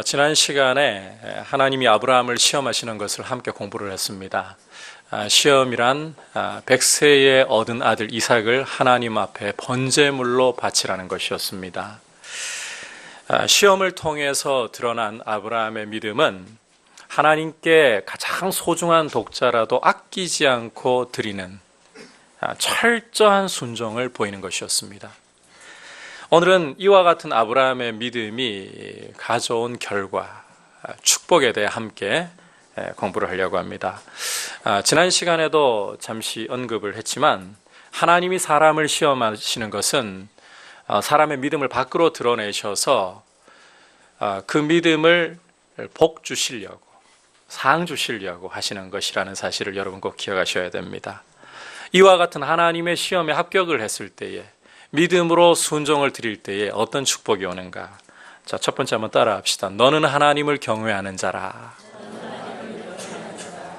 지난 시간에 하나님이 아브라함을 시험하시는 것을 함께 공부를 했습니다. 시험이란 100세에 얻은 아들 이삭을 하나님 앞에 번제물로 바치라는 것이었습니다. 시험을 통해서 드러난 아브라함의 믿음은 하나님께 가장 소중한 독자라도 아끼지 않고 드리는 철저한 순종을 보이는 것이었습니다. 오늘은 이와 같은 아브라함의 믿음이 가져온 결과, 축복에 대해 함께 공부를 하려고 합니다. 지난 시간에도 잠시 언급을 했지만 하나님이 사람을 시험하시는 것은 사람의 믿음을 밖으로 드러내셔서 그 믿음을 복 주시려고, 상 주시려고 하시는 것이라는 사실을 여러분 꼭 기억하셔야 됩니다. 이와 같은 하나님의 시험에 합격을 했을 때에, 믿음으로 순종을 드릴 때에 어떤 축복이 오는가? 자, 첫 번째 한번 따라 합시다. 너는 하나님을 경외하는 자라.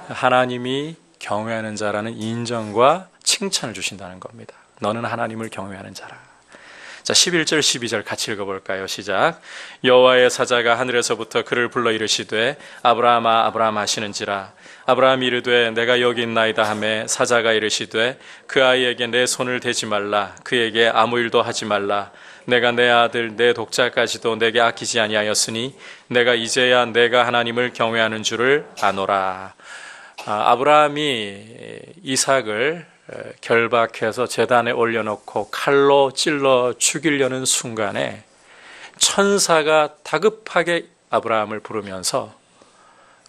하나님이 경외하는 자라는 인정과 칭찬을 주신다는 겁니다. 너는 하나님을 경외하는 자라. 자, 11절 12절 같이 읽어볼까요? 시작. 여호와의 사자가 하늘에서부터 그를 불러 이르시되 아브라함아 아브라함 하시는지라. 아브라함이 이르되 내가 여기 있나이다 하매 사자가 이르시되 그 아이에게 내 손을 대지 말라. 그에게 아무 일도 하지 말라. 내가 내 아들 내 독자까지도 내게 아끼지 아니하였으니 내가 이제야 내가 하나님을 경외하는 줄을 아노라. 아브라함이 이삭을 결박해서 제단에 올려놓고 칼로 찔러 죽이려는 순간에 천사가 다급하게 아브라함을 부르면서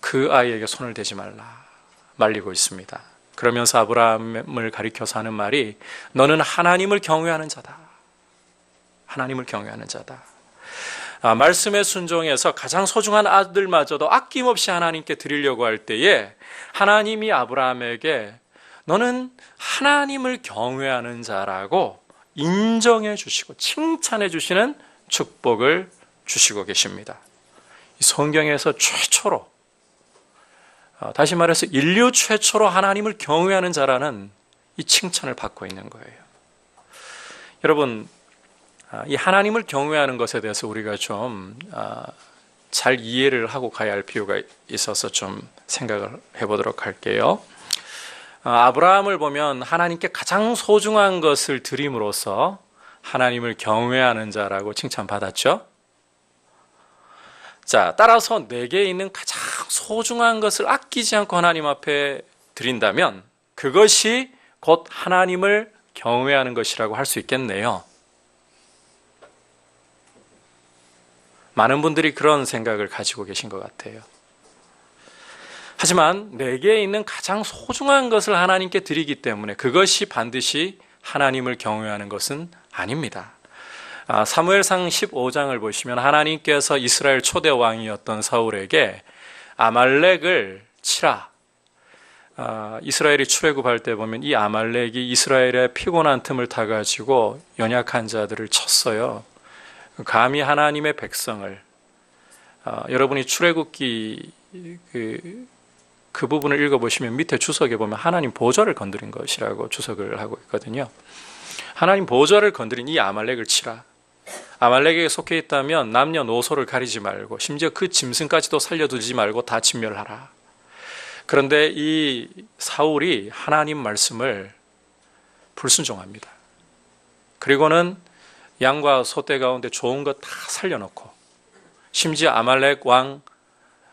그 아이에게 손을 대지 말라 말리고 있습니다. 그러면서 아브라함을 가리켜서 하는 말이 너는 하나님을 경외하는 자다. 하나님을 경외하는 자다. 말씀의 순종에서 가장 소중한 아들마저도 아낌없이 하나님께 드리려고 할 때에 하나님이 아브라함에게 너는 하나님을 경외하는 자라고 인정해 주시고 칭찬해 주시는 축복을 주시고 계십니다. 성경에서 최초로, 다시 말해서 인류 최초로 하나님을 경외하는 자라는 이 칭찬을 받고 있는 거예요. 여러분, 이 하나님을 경외하는 것에 대해서 우리가 좀 잘 이해를 하고 가야 할 필요가 있어서 좀 생각을 해보도록 할게요. 아브라함을 보면 하나님께 가장 소중한 것을 드림으로써 하나님을 경외하는 자라고 칭찬받았죠. 자, 따라서 내게 있는 가장 소중한 것을 아끼지 않고 하나님 앞에 드린다면 그것이 곧 하나님을 경외하는 것이라고 할 수 있겠네요. 많은 분들이 그런 생각을 가지고 계신 것 같아요. 하지만 내게 있는 가장 소중한 것을 하나님께 드리기 때문에 그것이 반드시 하나님을 경외하는 것은 아닙니다. 사무엘상 15장을 보시면 하나님께서 이스라엘 초대 왕이었던 사울에게 아말렉을 치라. 이스라엘이 출애굽할 때 보면 이 아말렉이 이스라엘의 피곤한 틈을 타가지고 연약한 자들을 쳤어요. 감히 하나님의 백성을, 여러분이 출애굽기 그 부분을 읽어보시면 밑에 주석에 보면 하나님 보좌를 건드린 것이라고 주석을 하고 있거든요. 하나님 보좌를 건드린 이 아말렉을 치라. 아말렉에게 속해 있다면 남녀노소를 가리지 말고 심지어 그 짐승까지도 살려두지 말고 다 진멸하라. 그런데 이 사울이 하나님 말씀을 불순종합니다. 그리고는 양과 소떼 가운데 좋은 것 다 살려놓고 심지어 아말렉 왕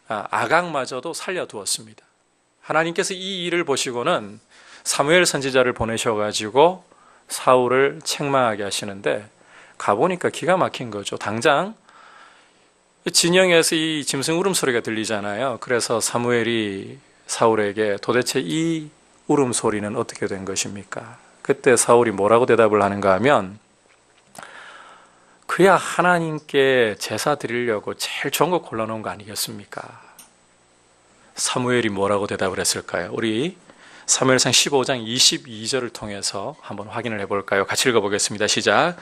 아각마저도 살려두었습니다. 하나님께서 이 일을 보시고는 사무엘 선지자를 보내셔가지고 사울을 책망하게 하시는데 가보니까 기가 막힌 거죠. 당장 진영에서 이 짐승 울음소리가 들리잖아요. 그래서 사무엘이 사울에게 도대체 이 울음소리는 어떻게 된 것입니까? 그때 사울이 뭐라고 대답을 하는가 하면 그야 하나님께 제사 드리려고 제일 좋은 거 골라놓은 거 아니겠습니까? 사무엘이 뭐라고 대답을 했을까요? 우리 사무엘상 15장 22절을 통해서 한번 확인을 해볼까요? 같이 읽어보겠습니다. 시작.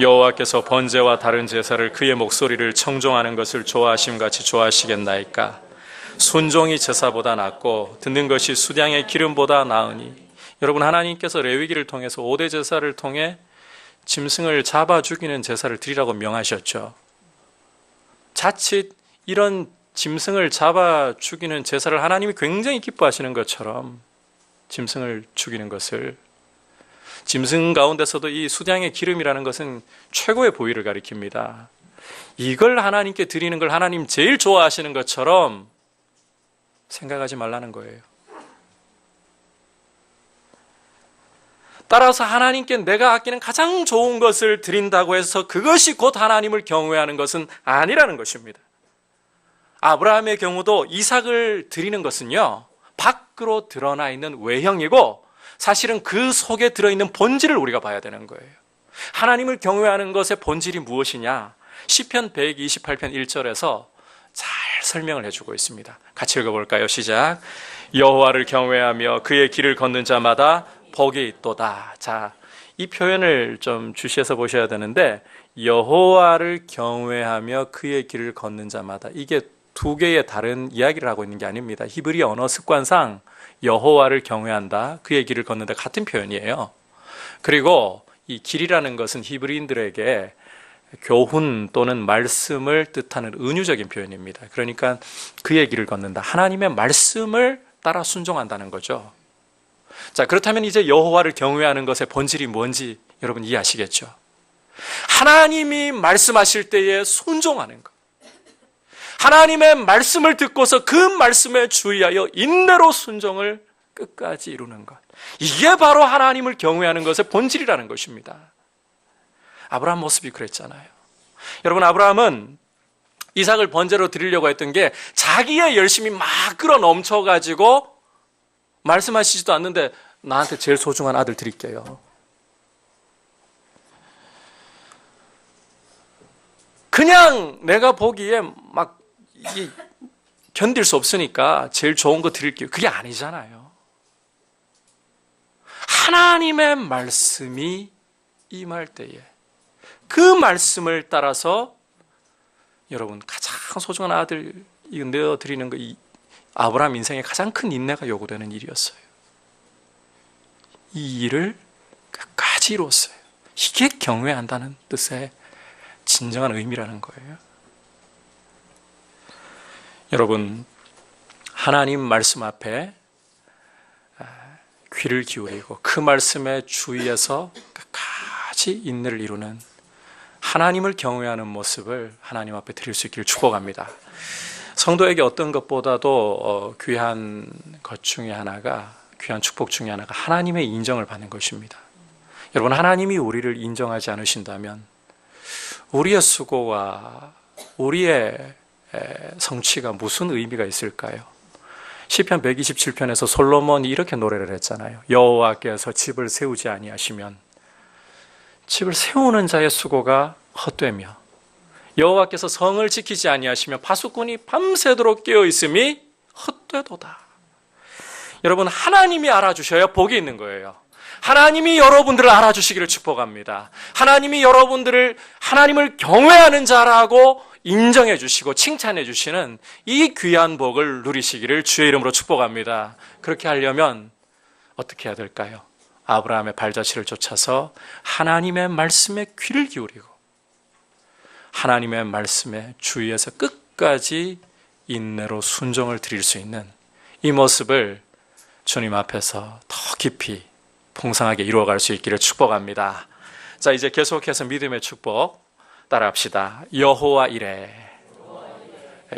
여호와께서 번제와 다른 제사를 그의 목소리를 청종하는 것을 좋아하심같이 좋아하시겠나이까? 순종이 제사보다 낫고 듣는 것이 수량의 기름보다 나으니. 여러분, 하나님께서 레위기를 통해서 5대 제사를 통해 짐승을 잡아 죽이는 제사를 드리라고 명하셨죠. 자칫 이런 짐승을 잡아 죽이는 제사를 하나님이 굉장히 기뻐하시는 것처럼 짐승을 죽이는 것을, 짐승 가운데서도 이 수량의 기름이라는 것은 최고의 보위를 가리킵니다. 이걸 하나님께 드리는 걸 하나님 제일 좋아하시는 것처럼 생각하지 말라는 거예요. 따라서 하나님께 내가 아끼는 가장 좋은 것을 드린다고 해서 그것이 곧 하나님을 경외하는 것은 아니라는 것입니다. 아브라함의 경우도 이삭을 드리는 것은요, 밖으로 드러나 있는 외형이고 사실은 그 속에 들어있는 본질을 우리가 봐야 되는 거예요. 하나님을 경외하는 것의 본질이 무엇이냐? 시편 128편 1절에서 잘 설명을 해주고 있습니다. 같이 읽어볼까요? 시작. 여호와를 경외하며 그의 길을 걷는 자마다 복이 있도다. 자, 이 표현을 좀 주시해서 보셔야 되는데, 여호와를 경외하며 그의 길을 걷는 자마다, 이게 두 개의 다른 이야기를 하고 있는 게 아닙니다. 히브리 언어 습관상 여호와를 경외한다, 그의 길을 걷는다 같은 표현이에요. 그리고 이 길이라는 것은 히브리인들에게 교훈 또는 말씀을 뜻하는 은유적인 표현입니다. 그러니까 그의 길을 걷는다, 하나님의 말씀을 따라 순종한다는 거죠. 자, 그렇다면 이제 여호와를 경외하는 것의 본질이 뭔지 여러분 이해하시겠죠? 하나님이 말씀하실 때에 순종하는 것, 하나님의 말씀을 듣고서 그 말씀에 주의하여 인내로 순종을 끝까지 이루는 것, 이게 바로 하나님을 경외하는 것의 본질이라는 것입니다. 아브라함 모습이 그랬잖아요. 여러분, 아브라함은 이삭을 번제로 드리려고 했던 게 자기의 열심이 막 끌어 넘쳐가지고 말씀하시지도 않는데 나한테 제일 소중한 아들 드릴게요. 그냥 내가 보기에 막 견딜 수 없으니까 제일 좋은 거 드릴게요. 그게 아니잖아요. 하나님의 말씀이 임할 때에 그 말씀을 따라서 여러분 가장 소중한 아들 이거 내어드리는 거, 이 아브라함 인생에 가장 큰 인내가 요구되는 일이었어요. 이 일을 끝까지 이루었어요. 이게 경외한다는 뜻의 진정한 의미라는 거예요. 여러분, 하나님 말씀 앞에 귀를 기울이고 그 말씀에 주의해서 끝까지 인내를 이루는 하나님을 경외하는 모습을 하나님 앞에 드릴 수 있기를 축복합니다. 성도에게 어떤 것보다도 귀한 것 중에 하나가, 귀한 축복 중에 하나가 하나님의 인정을 받는 것입니다. 여러분, 하나님이 우리를 인정하지 않으신다면 우리의 수고와 우리의 성취가 무슨 의미가 있을까요? 시편 127편에서 솔로몬이 이렇게 노래를 했잖아요. 여호와께서 집을 세우지 아니하시면 집을 세우는 자의 수고가 헛되며 여호와께서 성을 지키지 아니하시며 파수꾼이 밤새도록 깨어있음이 헛되도다. 여러분, 하나님이 알아주셔야 복이 있는 거예요. 하나님이 여러분들을 알아주시기를 축복합니다. 하나님이 여러분들을 하나님을 경외하는 자라고 인정해 주시고 칭찬해 주시는 이 귀한 복을 누리시기를 주의 이름으로 축복합니다. 그렇게 하려면 어떻게 해야 될까요? 아브라함의 발자취를 쫓아서 하나님의 말씀에 귀를 기울이고 하나님의 말씀에 주의해서 끝까지 인내로 순종을 드릴 수 있는 이 모습을 주님 앞에서 더 깊이 풍성하게 이루어갈 수 있기를 축복합니다. 자, 이제 계속해서 믿음의 축복 따라합시다. 여호와 이레.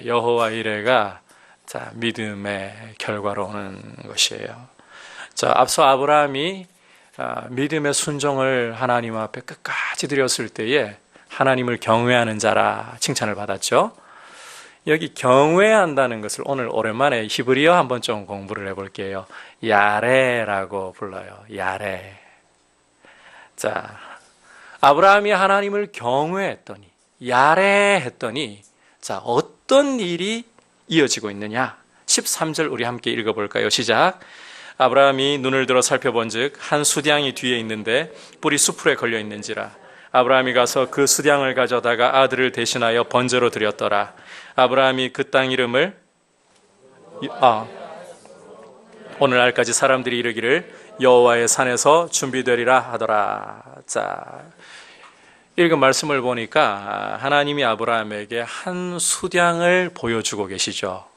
여호와 이레가 자, 믿음의 결과로 오는 것이에요. 자, 앞서 아브라함이 믿음의 순종을 하나님 앞에 끝까지 드렸을 때에 하나님을 경외하는 자라 칭찬을 받았죠. 여기 경외한다는 것을 오늘 오랜만에 히브리어 한번 좀 공부를 해볼게요. 야레라고 불러요. 야레. 자, 아브라함이 하나님을 경외했더니, 야레했더니, 자, 어떤 일이 이어지고 있느냐? 13절 우리 함께 읽어볼까요? 시작. 아브라함이 눈을 들어 살펴본즉 한 수량이 뒤에 있는데 뿔이 수풀에 걸려 있는지라. 아브라함이 가서 그 수량을 가져다가 아들을 대신하여 번제로 드렸더라. 아브라함이 그 땅 이름을 오늘날까지 사람들이 이르기를 여호와의 산에서 준비되리라 하더라. 자, 읽은 말씀을 보니까 하나님이 아브라함에게 한 수량을 보여주고 계시죠.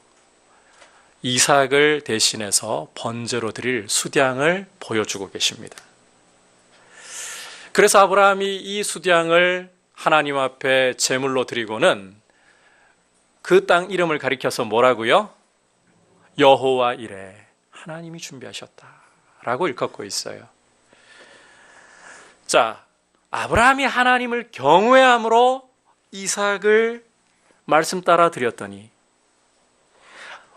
이삭을 대신해서 번제로 드릴 수량을 보여주고 계십니다. 그래서 아브라함이 이 수량을 하나님 앞에 제물로 드리고는 그 땅 이름을 가리켜서 뭐라고요? 여호와 이레, 하나님이 준비하셨다라고 일컫고 있어요. 자, 아브라함이 하나님을 경외함으로 이삭을 말씀 따라 드렸더니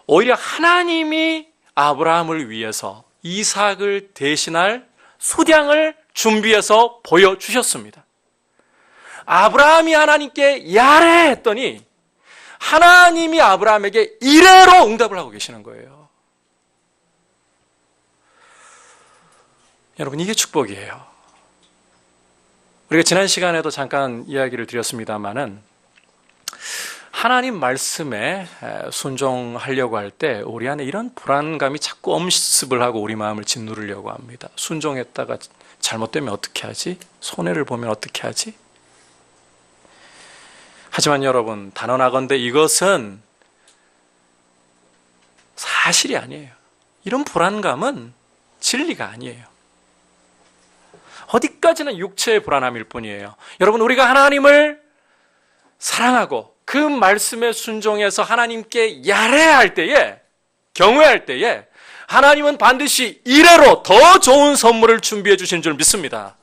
오히려 하나님이 아브라함을 위해서 이삭을 대신할 수량을 준비해서 보여주셨습니다. 아브라함이 하나님께 야래 했더니 하나님이 아브라함에게 이래로 응답을 하고 계시는 거예요. 여러분, 이게 축복이에요. 우리가 지난 시간에도 잠깐 이야기를 드렸습니다마는 하나님 말씀에 순종하려고 할 때 우리 안에 이런 불안감이 자꾸 엄습을 하고 우리 마음을 짓누르려고 합니다. 순종했다가 잘못되면 어떻게 하지? 손해를 보면 어떻게 하지? 하지만 여러분, 단언하건대 이것은 사실이 아니에요. 이런 불안감은 진리가 아니에요. 어디까지나 육체의 불안함일 뿐이에요. 여러분, 우리가 하나님을 사랑하고 그 말씀에 순종해서 하나님께 야래할 때에, 경외할 때에 하나님은 반드시 이래로 더 좋은 선물을 준비해 주신 줄 믿습니다.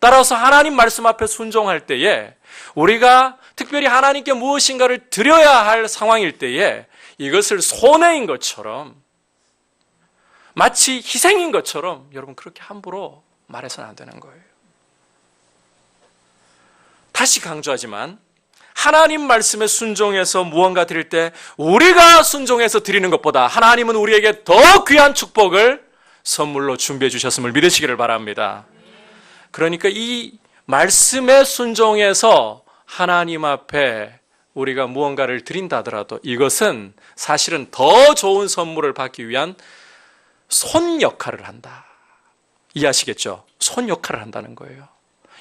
따라서 하나님 말씀 앞에 순종할 때에 우리가 특별히 하나님께 무엇인가를 드려야 할 상황일 때에 이것을 손해인 것처럼, 마치 희생인 것처럼 여러분 그렇게 함부로 말해서는 안 되는 거예요. 다시 강조하지만 하나님 말씀에 순종해서 무언가 드릴 때 우리가 순종해서 드리는 것보다 하나님은 우리에게 더 귀한 축복을 선물로 준비해 주셨음을 믿으시기를 바랍니다. 그러니까 이 말씀에 순종해서 하나님 앞에 우리가 무언가를 드린다 하더라도 이것은 사실은 더 좋은 선물을 받기 위한 손 역할을 한다. 이해하시겠죠? 손 역할을 한다는 거예요.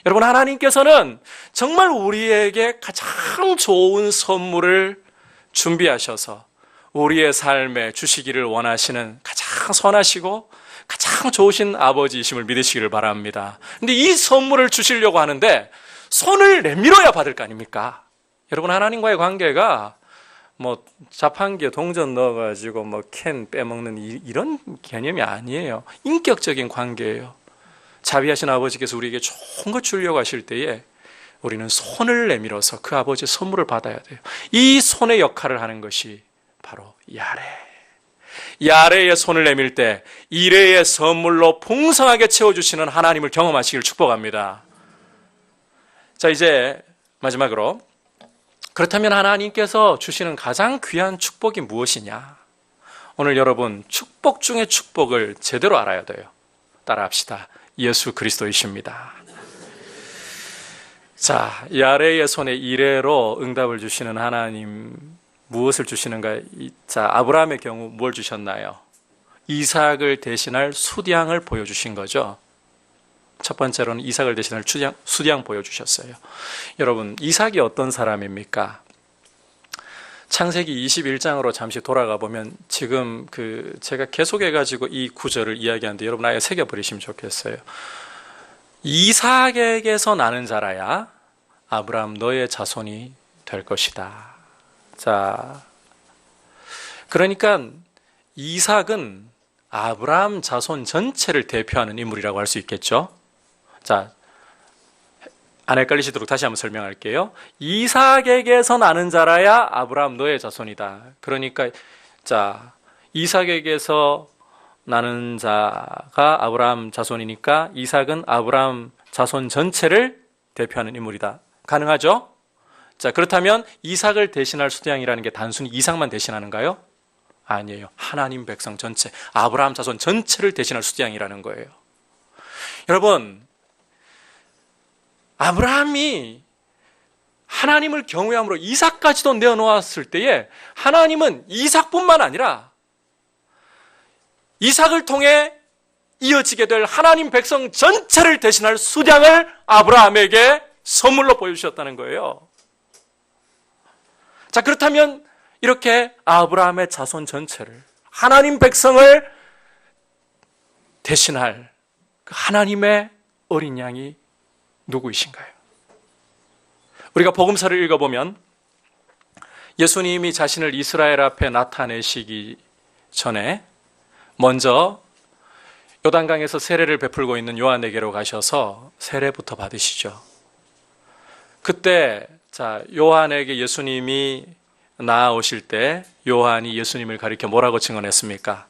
여러분, 하나님께서는 정말 우리에게 가장 좋은 선물을 준비하셔서 우리의 삶에 주시기를 원하시는 가장 선하시고 가장 좋으신 아버지이심을 믿으시기를 바랍니다. 근데 이 선물을 주시려고 하는데 손을 내밀어야 받을 거 아닙니까? 여러분, 하나님과의 관계가 뭐 자판기에 동전 넣어가지고 뭐 캔 빼먹는 이런 개념이 아니에요. 인격적인 관계예요. 자비하신 아버지께서 우리에게 좋은 것 주려고 하실 때에 우리는 손을 내밀어서 그 아버지의 선물을 받아야 돼요. 이 손의 역할을 하는 것이 바로 야레. 야레의 손을 내밀 때 이레의 선물로 풍성하게 채워주시는 하나님을 경험하시길 축복합니다. 자, 이제 마지막으로, 그렇다면 하나님께서 주시는 가장 귀한 축복이 무엇이냐? 오늘 여러분, 축복 중에 축복을 제대로 알아야 돼요. 따라합시다. 예수 그리스도이십니다. 자, 야레의 손에 이레로 응답을 주시는 하나님, 무엇을 주시는가? 자, 아브라함의 경우 뭘 주셨나요? 이삭을 대신할 수량을 보여주신 거죠. 첫 번째로는 이삭을 대신할 수량 보여주셨어요. 여러분, 이삭이 어떤 사람입니까? 창세기 21장으로 잠시 돌아가 보면 지금 제가 계속해가지고 이 구절을 이야기하는데 여러분 아예 새겨버리시면 좋겠어요. 이삭에게서 나는 자라야 아브라함 너의 자손이 될 것이다. 자, 그러니까 이삭은 아브라함 자손 전체를 대표하는 인물이라고 할 수 있겠죠. 자, 안 헷갈리시도록 다시 한번 설명할게요. 이삭에게서 나는 자라야 아브라함 너의 자손이다. 그러니까 자, 이삭에게서 나는 자가 아브라함 자손이니까 이삭은 아브라함 자손 전체를 대표하는 인물이다. 가능하죠? 자, 그렇다면 이삭을 대신할 수량이라는 게 단순히 이삭만 대신하는가요? 아니에요. 하나님 백성 전체, 아브라함 자손 전체를 대신할 수량이라는 거예요. 여러분, 아브라함이 하나님을 경외함으로 이삭까지도 내어놓았을 때에 하나님은 이삭뿐만 아니라 이삭을 통해 이어지게 될 하나님 백성 전체를 대신할 수량을 아브라함에게 선물로 보여주셨다는 거예요. 자, 그렇다면 이렇게 아브라함의 자손 전체를, 하나님 백성을 대신할 그 하나님의 어린 양이 누구이신가요? 우리가 복음서를 읽어보면 예수님이 자신을 이스라엘 앞에 나타내시기 전에 먼저 요단강에서 세례를 베풀고 있는 요한에게로 가셔서 세례부터 받으시죠. 그때 요한에게 예수님이 나아오실 때 요한이 예수님을 가리켜 뭐라고 증언했습니까?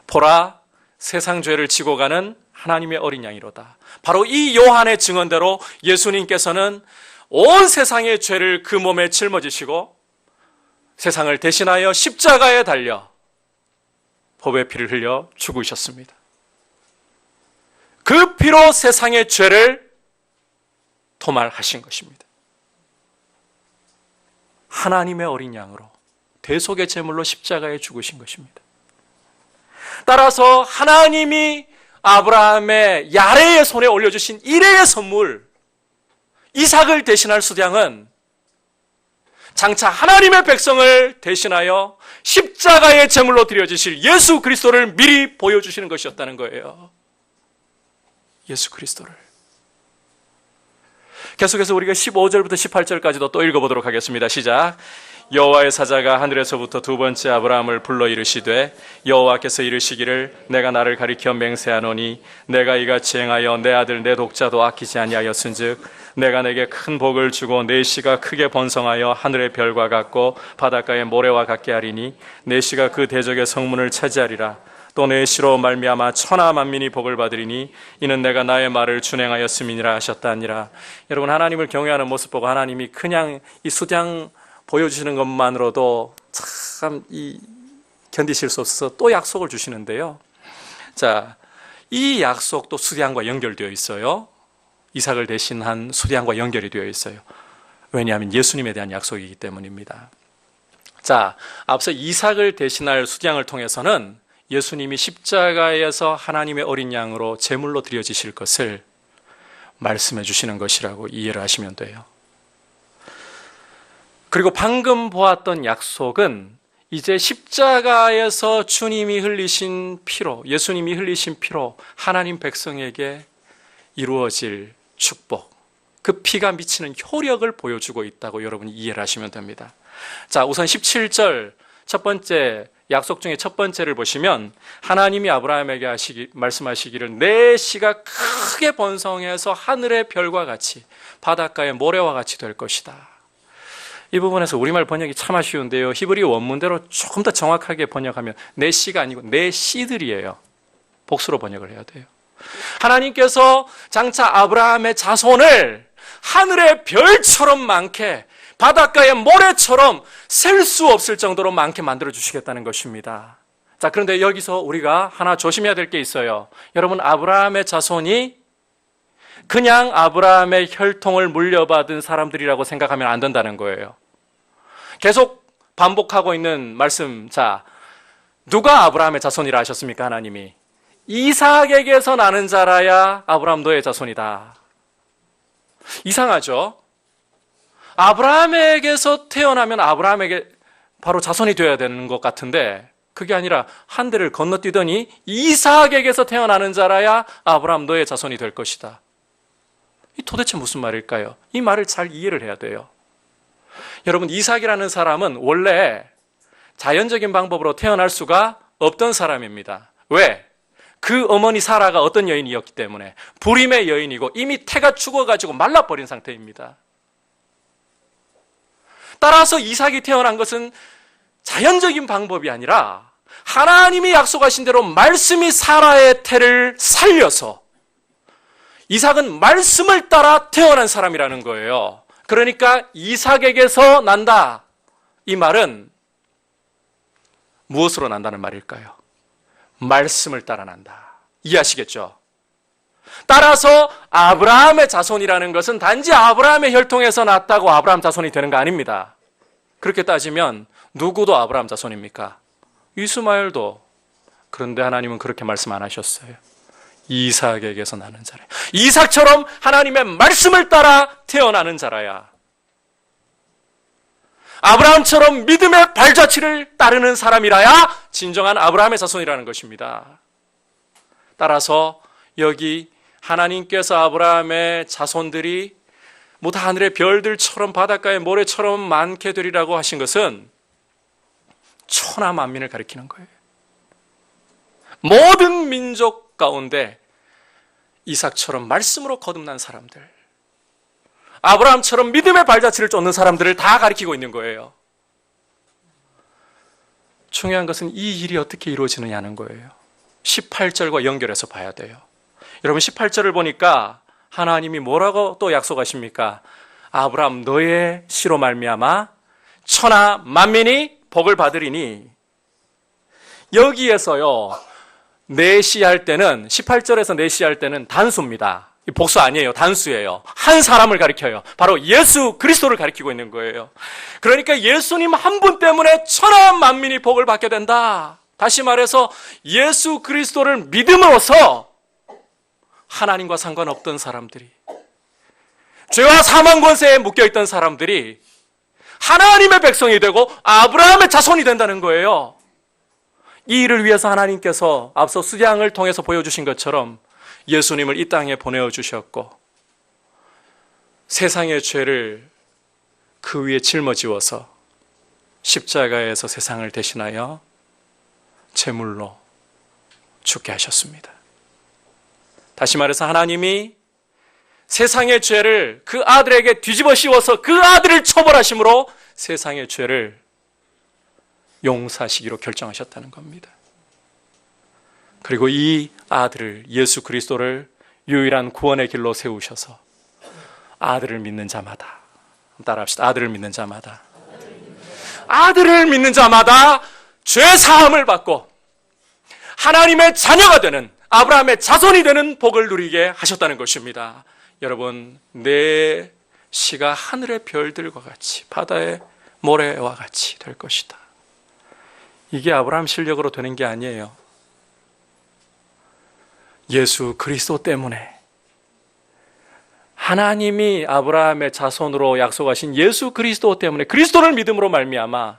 보라, 세상 죄를 지고 가는 하나님의 어린 양이로다. 바로 이 요한의 증언대로 예수님께서는 온 세상의 죄를 그 몸에 짊어지시고 세상을 대신하여 십자가에 달려 보배 피를 흘려 죽으셨습니다. 그 피로 세상의 죄를 도말하신 것입니다. 하나님의 어린 양으로 대속의 제물로 십자가에 죽으신 것입니다. 따라서 하나님이 아브라함의 야레의 손에 올려주신 일회의 선물 이삭을 대신할 수량은 장차 하나님의 백성을 대신하여 십자가의 제물로 드려주실 예수 그리스도를 미리 보여주시는 것이었다는 거예요. 예수 그리스도를. 계속해서 우리가 15절부터 18절까지도 또 읽어보도록 하겠습니다. 시작. 여호와의 사자가 하늘에서부터 두 번째 아브라함을 불러 이르시되 여호와께서 이르시기를 내가 나를 가리켜 맹세하노니 내가 이같이 행하여 내 아들 내 독자도 아끼지 아니하였은즉 내가 내게 큰 복을 주고 내 씨가 크게 번성하여 하늘의 별과 같고 바닷가의 모래와 같게 하리니 내 씨가 그 대적의 성문을 차지하리라. 또 내 씨로 말미암아 천하 만민이 복을 받으리니 이는 내가 나의 말을 준행하였음이니라 하셨다니라. 여러분, 하나님을 경외하는 모습 보고 하나님이 그냥 이 수량 보여주시는 것만으로도 참 견디실 수 없어서 또 약속을 주시는데요. 자, 이 약속도 수량과 연결되어 있어요. 이삭을 대신한 수량과 연결이 되어 있어요. 왜냐하면 예수님에 대한 약속이기 때문입니다. 자, 앞서 이삭을 대신할 수량을 통해서는 예수님이 십자가에서 하나님의 어린 양으로 제물로 드려지실 것을 말씀해 주시는 것이라고 이해를 하시면 돼요. 그리고 방금 보았던 약속은 이제 십자가에서 주님이 흘리신 피로, 예수님이 흘리신 피로 하나님 백성에게 이루어질 축복, 그 피가 미치는 효력을 보여주고 있다고 여러분이 이해를 하시면 됩니다. 자, 우선 17절 첫 번째 약속 중에 첫 번째를 보시면 하나님이 아브라함에게 말씀하시기를 내 씨가 크게 번성해서 하늘의 별과 같이 바닷가의 모래와 같이 될 것이다. 이 부분에서 우리말 번역이 참 아쉬운데요. 히브리 원문대로 조금 더 정확하게 번역하면 내 씨가 아니고 내 씨들이에요. 복수로 번역을 해야 돼요. 하나님께서 장차 아브라함의 자손을 하늘의 별처럼 많게, 바닷가의 모래처럼 셀 수 없을 정도로 많게 만들어 주시겠다는 것입니다. 자, 그런데 여기서 우리가 하나 조심해야 될 게 있어요. 여러분, 아브라함의 자손이 그냥 아브라함의 혈통을 물려받은 사람들이라고 생각하면 안 된다는 거예요. 계속 반복하고 있는 말씀. 자, 누가 아브라함의 자손이라 하셨습니까? 하나님이 이삭에게서 나는 자라야 아브라함 너의 자손이다. 이상하죠? 아브라함에게서 태어나면 아브라함에게 바로 자손이 되어야 되는 것 같은데 그게 아니라 한 대를 건너뛰더니 이삭에게서 태어나는 자라야 아브라함 너의 자손이 될 것이다. 이 도대체 무슨 말일까요? 이 말을 잘 이해를 해야 돼요. 여러분, 이삭이라는 사람은 원래 자연적인 방법으로 태어날 수가 없던 사람입니다. 왜? 그 어머니 사라가 어떤 여인이었기 때문에 불임의 여인이고 이미 태가 죽어가지고 말라버린 상태입니다. 따라서 이삭이 태어난 것은 자연적인 방법이 아니라 하나님이 약속하신 대로 말씀이 사라의 태를 살려서 이삭은 말씀을 따라 태어난 사람이라는 거예요. 그러니까 이삭에게서 난다. 이 말은 무엇으로 난다는 말일까요? 말씀을 따라 난다. 이해하시겠죠? 따라서 아브라함의 자손이라는 것은 단지 아브라함의 혈통에서 났다고 아브라함 자손이 되는 거 아닙니다. 그렇게 따지면 누구도 아브라함 자손입니까? 이스마엘도. 그런데 하나님은 그렇게 말씀 안 하셨어요. 이삭에게서 나는 자라야. 이삭처럼 하나님의 말씀을 따라 태어나는 자라야. 아브라함처럼 믿음의 발자취를 따르는 사람이라야 진정한 아브라함의 자손이라는 것입니다. 따라서 여기 하나님께서 아브라함의 자손들이 모두 하늘의 별들처럼 바닷가의 모래처럼 많게 되리라고 하신 것은 천하 만민을 가리키는 거예요. 모든 민족 가운데 이삭처럼 말씀으로 거듭난 사람들, 아브라함처럼 믿음의 발자취를 쫓는 사람들을 다 가리키고 있는 거예요. 중요한 것은 이 일이 어떻게 이루어지느냐는 거예요. 18절과 연결해서 봐야 돼요. 여러분 18절을 보니까 하나님이 뭐라고 또 약속하십니까? 아브라함 너의 씨로 말미암아 천하 만민이 복을 받으리니. 여기에서요 내시할 때는 18절에서 내시할 때는 단수입니다. 복수 아니에요. 단수예요. 한 사람을 가리켜요. 바로 예수 그리스도를 가리키고 있는 거예요. 그러니까 예수님 한 분 때문에 천하 만민이 복을 받게 된다. 다시 말해서 예수 그리스도를 믿음으로써 하나님과 상관없던 사람들이, 죄와 사망 권세에 묶여있던 사람들이 하나님의 백성이 되고 아브라함의 자손이 된다는 거예요. 이 일을 위해서 하나님께서 앞서 수장을 통해서 보여주신 것처럼 예수님을 이 땅에 보내주셨고 세상의 죄를 그 위에 짊어지워서 십자가에서 세상을 대신하여 제물로 죽게 하셨습니다. 다시 말해서 하나님이 세상의 죄를 그 아들에게 뒤집어 씌워서 그 아들을 처벌하심으로 세상의 죄를 용서하시기로 결정하셨다는 겁니다. 그리고 이 아들을, 예수 그리스도를 유일한 구원의 길로 세우셔서 아들을 믿는 자마다, 따라합시다. 아들을 믿는 자마다, 아들을 믿는 자마다 죄 사함을 받고 하나님의 자녀가 되는, 아브라함의 자손이 되는 복을 누리게 하셨다는 것입니다. 여러분, 내 시가 하늘의 별들과 같이 바다의 모래와 같이 될 것이다. 이게 아브라함 실력으로 되는 게 아니에요. 예수 그리스도 때문에, 하나님이 아브라함의 자손으로 약속하신 예수 그리스도 때문에, 그리스도를 믿음으로 말미암아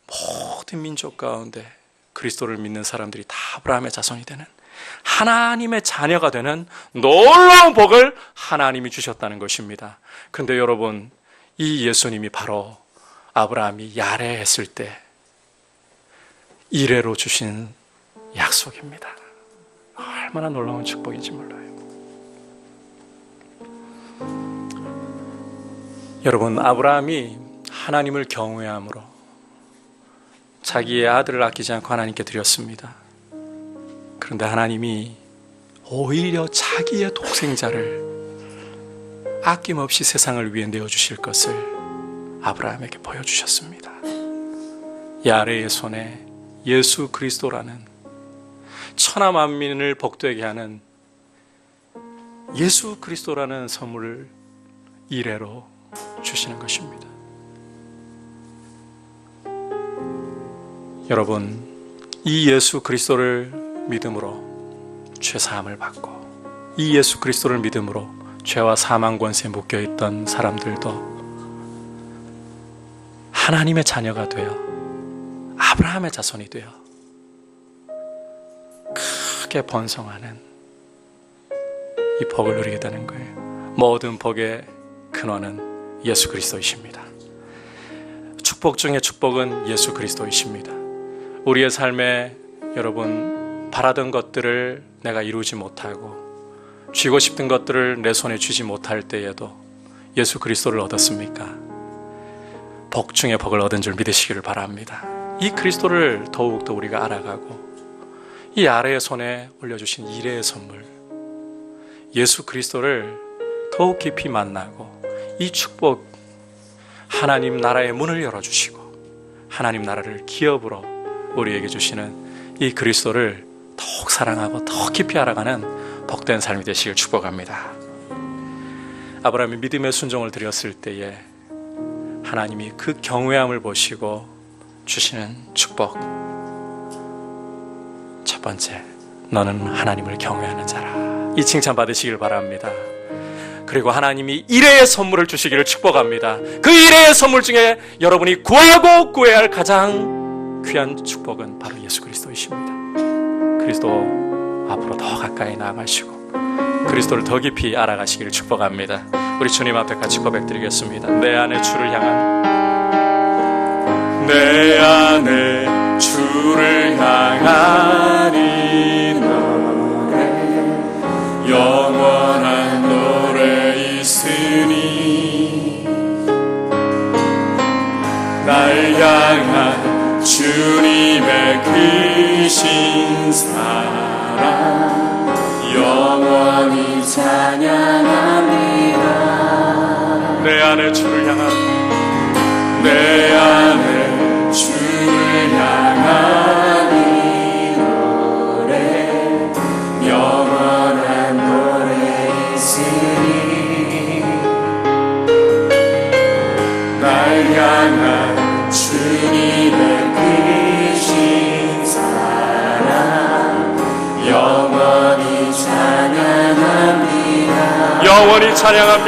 모든 민족 가운데 그리스도를 믿는 사람들이 다 아브라함의 자손이 되는, 하나님의 자녀가 되는 놀라운 복을 하나님이 주셨다는 것입니다. 그런데 여러분, 이 예수님이 바로 아브라함이 야레했을 때 이레로 주신 약속입니다. 얼마나 놀라운 축복인지 몰라요. 여러분, 아브라함이 하나님을 경외함으로 자기의 아들을 아끼지 않고 하나님께 드렸습니다. 그런데 하나님이 오히려 자기의 독생자를 아낌없이 세상을 위해 내어주실 것을 아브라함에게 보여주셨습니다. 야레의 손에 예수 그리스도라는 천하 만민을 복되게 하는 예수 그리스도라는 선물을 이레로 주시는 것입니다. 여러분, 이 예수 그리스도를 믿음으로 죄 사함을 받고 이 예수 그리스도를 믿음으로 죄와 사망 권세에 묶여있던 사람들도 하나님의 자녀가 되어 아브라함의 자손이 되어 크게 번성하는 이 복을 누리게 되는 거예요. 모든 복의 근원은 예수 그리스도이십니다. 축복 중에 축복은 예수 그리스도이십니다. 우리의 삶에 여러분, 바라던 것들을 내가 이루지 못하고 쥐고 싶은 것들을 내 손에 쥐지 못할 때에도 예수 그리스도를 얻었습니까? 복 중에 복을 얻은 줄 믿으시기를 바랍니다. 이 그리스도를 더욱더 우리가 알아가고 이 아래의 손에 올려주신 이레의 선물, 예수 그리스도를 더욱 깊이 만나고 이 축복, 하나님 나라의 문을 열어주시고 하나님 나라를 기업으로 우리에게 주시는 이 그리스도를 더욱 사랑하고 더 깊이 알아가는 복된 삶이 되시길 축복합니다. 아브라함이 믿음의 순종을 드렸을 때에 하나님이 그 경외함을 보시고 주시는 축복, 첫 번째, 너는 하나님을 경외하는 자라. 이 칭찬 받으시길 바랍니다. 그리고 하나님이 일회의 선물을 주시기를 축복합니다. 그 일회의 선물 중에 여러분이 구하고 구해야 할 가장 귀한 축복은 바로 예수 그리스도이십니다. 그리스도 앞으로 더 가까이 나아가시고 그리스도를 더 깊이 알아가시기를 축복합니다. 우리 주님 앞에 같이 고백드리겠습니다. 내 안에 주를 향한, 내 안에 주를 향한 이 노래, 영원한 노래 있으니 날 향한 주님의 크신 사랑 영원히 찬양합니다. 내 안에 주를 향한, 내 안에 주를 향한 이 노래, 영원한 노래 있으니 날 향한 주님의 크신 사랑 영원히 찬양합니다. 영원히 찬양합니다.